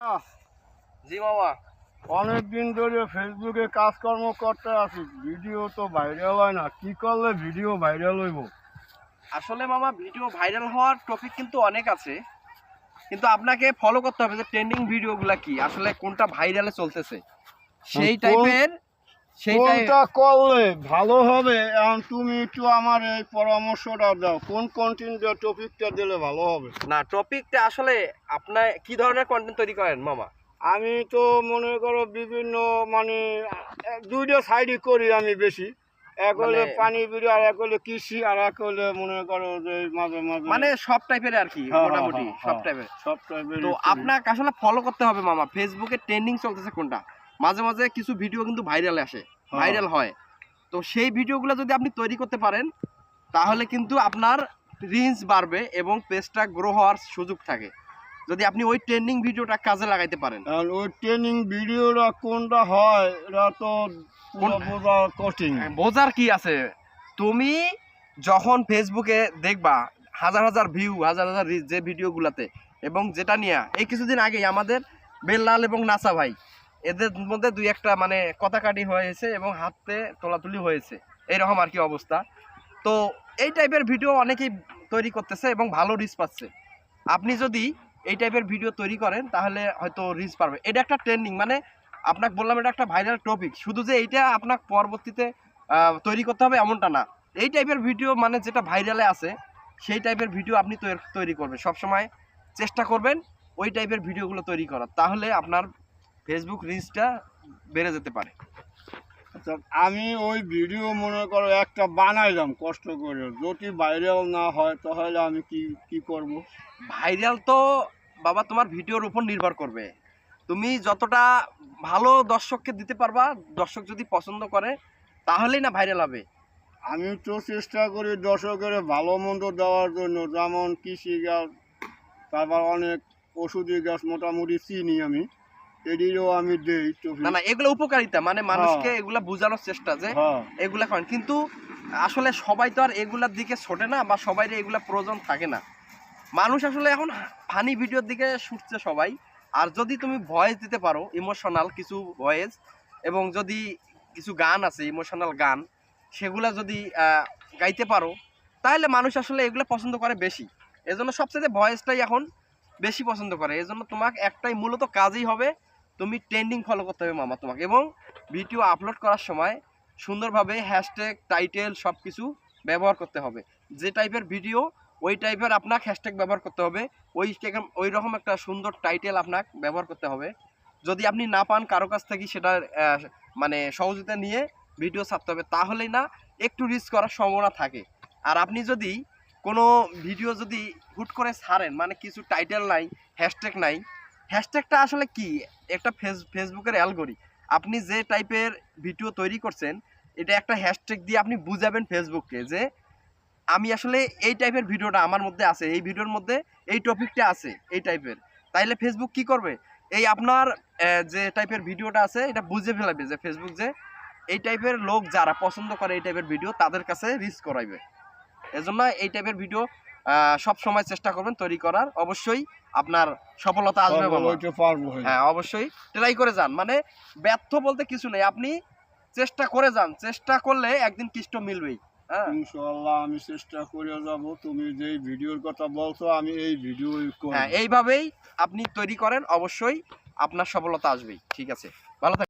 আহ, জি মামা। অনেকদিন ধরে ফেসবুকে কাজকর্ম করতে আছি, ভিডিও তো ভাইরাল হয় না। কি করলে ভিডিও ভাইরাল হইব? আসলে মামা ভিডিও ভাইরাল হওয়ার টপিক কিন্তু অনেক আছে, কিন্তু আপনাকে ফলো করতে হবে যে ট্রেন্ডিং ভিডিওগুলা কি আসলে কোনটা ভাইরালে চলতেছে সেই টাইপের কোনটা করলে ভালো হবে? এখন তুমি একটু আমার এই পরামর্শটা দাও, কোন কন্টেন্ট টপিকটা দিলে ভালো হবে? না, টপিকটা আসলে আপনার কি ধরনের কন্টেন্ট তৈরি করেন মামা? আমি তো মনে করো বিভিন্ন মানে দুইটা সাইডই করি আমি বেশি। এক হলে পানি ভিডিও, আর এক হলে কৃষি, আর এক হলে মনে করো যে মাঝে মাঝে মানে সব টাইপের আর কি, মোটামুটি সব টাইপের। তো আপনাকে আসলে ফলো করতে হবে মামা, ফেসবুকে ট্রেন্ডিং চলতেছে কোনটা। মাঝে মাঝে কিছু ভিডিও কিন্তু ভাইরাল আসে, ভাইরাল হয়। তো সেই ভিডিওগুলো যদি আপনি তৈরি করতে পারেন তাহলে কিন্তু আপনার রিচ বাড়বে এবং পেজটা গ্রো হওয়ার সুযোগ থাকে যদি আপনি ওই ট্রেন্ডিং ভিডিওটা কাজে লাগাইতে পারেন। আর ওই ট্রেনিং ভিডিওটা কোনটা হয় এটা তো বোঝা কঠিন। বোঝার কি আছে, তুমি যখন ফেসবুকে দেখবা হাজার হাজার ভিউ, হাজার হাজার রিচ যে ভিডিওগুলোতে, এবং যেটা নিয়ে এই কিছুদিন আগেই আমাদের বেল্লাল এবং নাসা ভাই এদের মধ্যে দুই একটা মানে কথাকাটি হয়েছে এবং হাতে তোলাতুলি হয়েছে, এইরকম আর কি অবস্থা। তো এই টাইপের ভিডিও অনেকেই তৈরি করতেছে এবং ভালো রিচ পাচ্ছে। আপনি যদি এই টাইপের ভিডিও তৈরি করেন তাহলে হয়তো রিচ পারবে। এটা একটা ট্রেন্ডিং, মানে আপনাকে বললাম এটা একটা ভাইরাল টপিক, শুধু যে এইটা আপনাকে পরবর্তীতে তৈরি করতে হবে এমনটা না। এই টাইপের ভিডিও মানে যেটা ভাইরালে আছে সেই টাইপের ভিডিও আপনি তৈরি করবেন, সবসময় চেষ্টা করবেন ওই টাইপের ভিডিওগুলো তৈরি করার, তাহলে আপনার ফেসবুক রিচটা বেড়ে যেতে পারে। আচ্ছা, আমি ওই ভিডিও মনে করো একটা বানাইলাম কষ্ট করে, যদি ভাইরাল না হয় তাহলে আমি কি কি করব? ভাইরাল তো বাবা তোমার ভিডিওর উপর নির্ভর করবে, তুমি যতটা ভালো দর্শককে দিতে পারবা, দর্শক যদি পছন্দ করে তাহলেই না ভাইরাল হবে। আমি তো চেষ্টা করি দর্শকের ভালো মন্দ দেওয়ার জন্য, যেমন কৃষি গাছ, তারপর অনেক ওষুধি গাছ মোটামুটি চিনি আমি, এটিরও আমি দেই। না না, এগুলো উপকারিতা, মানে মানুষকে এগুলা বোঝানোর চেষ্টা যে এগুলা করেন, কিন্তু আসলে সবাই তো আর এগুলার দিকে ছোটে না, বা সবাই এগুলা প্রয়োজন থাকে না। মানুষ আসলে এখন ফানি ভিডিওর দিকে ছুটছে সবাই। আর যদি তুমি ভয়েস দিতে পারো, ইমোশনাল কিছু ভয়েস, এবং যদি কিছু গান আছে ইমোশনাল গান, সেগুলা যদি গাইতে পারো তাহলে মানুষ আসলে এগুলো পছন্দ করে বেশি। এজন্য সবচেয়ে ভয়েসটাই এখন বেশি পছন্দ করে। এজন্য তোমাকে একটাই মূলত কাজই হবে, তুমি ট্রেন্ডিং ফলো করতে হবে মামা তোমাকে, এবং ভিডিও আপলোড করার সময় সুন্দরভাবে হ্যাশট্যাগ টাইটেল সব কিছু ব্যবহার করতে হবে। যে টাইপের ভিডিও ওই টাইপের আপনাকে হ্যাশট্যাগ ব্যবহার করতে হবে, ওই রকম একটা সুন্দর টাইটেল আপনাকে ব্যবহার করতে হবে। যদি আপনি না পান কারো কাছ থেকে সেটা মানে সহযোগিতা নিয়ে ভিডিও ছাড়তে হবে, তাহলেই না একটু রিস্ক করার সম্ভাবনা থাকে। আর আপনি যদি কোনো ভিডিও যদি হুট করে ছাড়েন, মানে কিছু টাইটেল নাই, হ্যাশট্যাগ নাই, হ্যাশট্যাগটা আসলে কি একটা ফেসবুকের অ্যালগরি, আপনি যে টাইপের ভিডিও তৈরি করছেন এটা একটা হ্যাশট্যাগ দিয়ে আপনি বুঝাবেন ফেসবুককে যে আমি আসলে এই টাইপের ভিডিওটা আমার মধ্যে আছে, এই ভিডিওর মধ্যে এই টপিকটা আছে এই টাইপের। তাইলে ফেসবুক কি করবে, এই আপনার যে টাইপের ভিডিওটা আছে এটা বুঝে ফেলাবে যে ফেসবুক যে এই টাইপের লোক যারা পছন্দ করে এই টাইপের ভিডিও তাদের কাছে রিচ করাইবে। এজন্য এই টাইপের ভিডিও সব সময় চেষ্টা করবেন তৈরি করার, অবশ্যই আপনার সফলতা আসবে। হ্যাঁ, অবশ্যই ট্রাই করে যান, মানে ব্যর্থ বলতে কিছু নেই, আপনি চেষ্টা করে যান, চেষ্টা করলে একদিন কৃষ্ট মিলবেই। ইনশাআল্লাহ আমি চেষ্টা করে যাব, তুমি যেই ভিডিওর কথা বলছো আমি এই ভিডিও করব। হ্যাঁ, এইভাবেই আপনি তৈরি করেন, অবশ্যই আপনার সফলতা আসবেই। ঠিক আছে, ভালো থাকবেন।